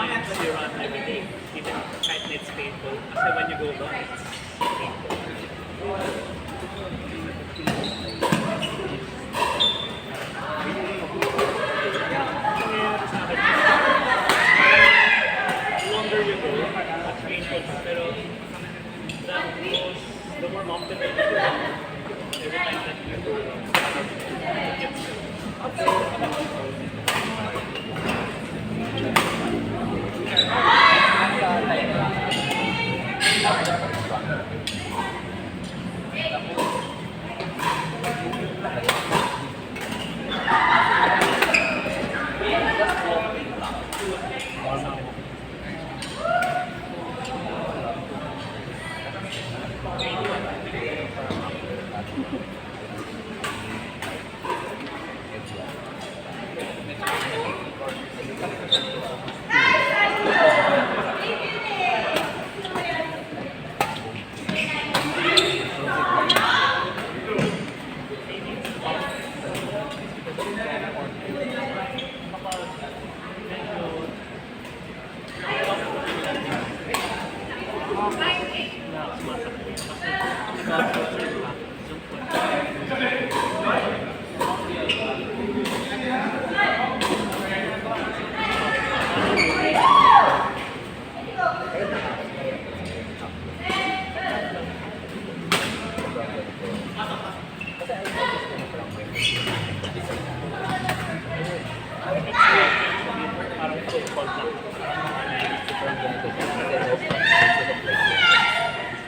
sometimes you run every day, even kahit it's painful. Kasi when you go down, it's painful. The longer you go, it's painful. Pero the more often that you go, every time that you go, it gets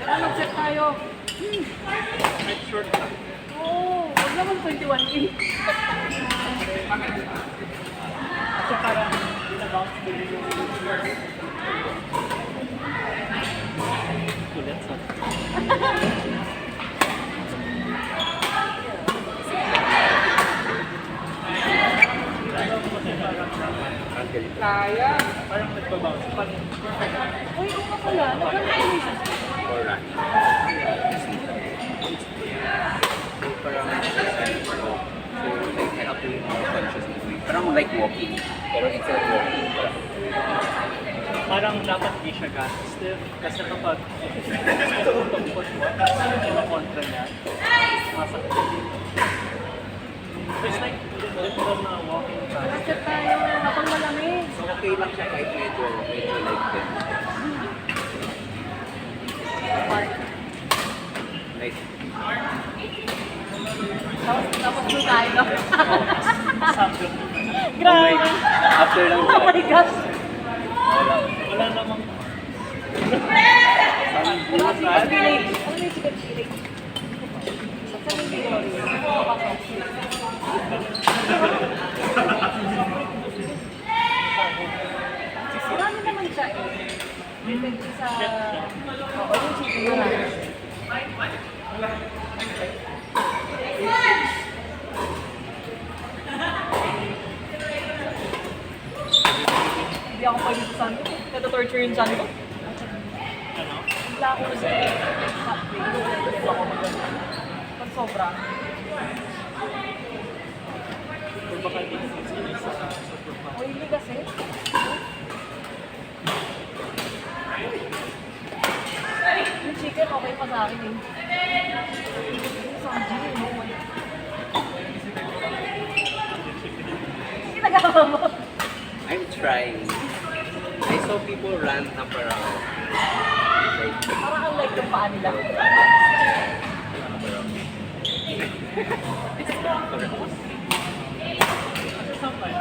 Mag-set tayo. short. Oo, huwag naman 21K. Kasi parang na-bounce din yung kulit sa Kaya. parang nagbabounce. Uy, oo nga pala. Nagkakaroon. Alright. So parang so like I have to be more conscious of it. Parang like walking. Pero instead of walking, Parang dapat di siya gas stiff. Kasi kapag tumutok mo, yung kontra niya, masakit din. So it's like literal na walking fast. Mag-set tayo. Habang malamig. so okay lang siya kahit medyo like that. Like, Tapos doon tayo. Sample. Grabe. after lang Oh my gosh. Wala namang Wala si Chile. Ano yung chicken chile? Sa hindi ko. Marami naman siya eh. Depende sa... Oo, yung chicken marami. Hindi ako pwede sa saan ko. Ito-torture yung saan ko. ano? Wala ako sa pag sobra. Kung baka di sa Oily kasi. Yung chicken okay pa sa akin eh. Isang gin, no? Ginagawa mo. I'm trying. I saw people run up around. Like, Parang unlike yung paa nila. sometimes.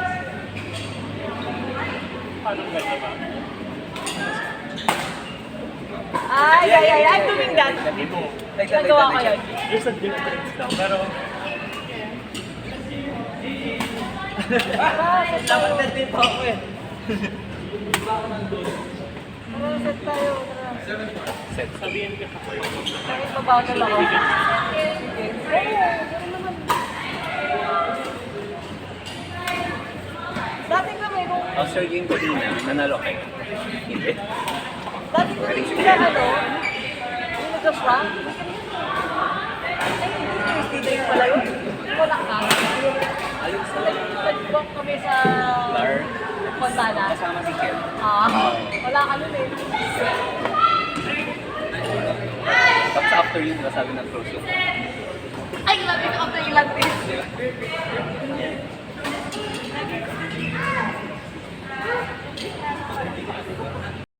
Parang ganyan ba? Ay, I'm doing that. like that, Nagawa ko yun. There's a difference lang, pero Dapat na dito ako eh. Tara, set tayo. Tara. Set. Sabihin ka sa kayo. Kahit mabagal ako. Sige. Ganun naman. Dating kami kung... after game kanina, nanalo kayo. Hindi. Dating kami sila yung nag-swap. Ay, hindi Thursday day pala yun. Wala ka. Alin sa Nag-walk kami sa... bar? Fontana. Kasama si Kel. Wala ka nun eh. Tapos after yun, diba sabi ng close yung Ay, grabe ka after ilang days.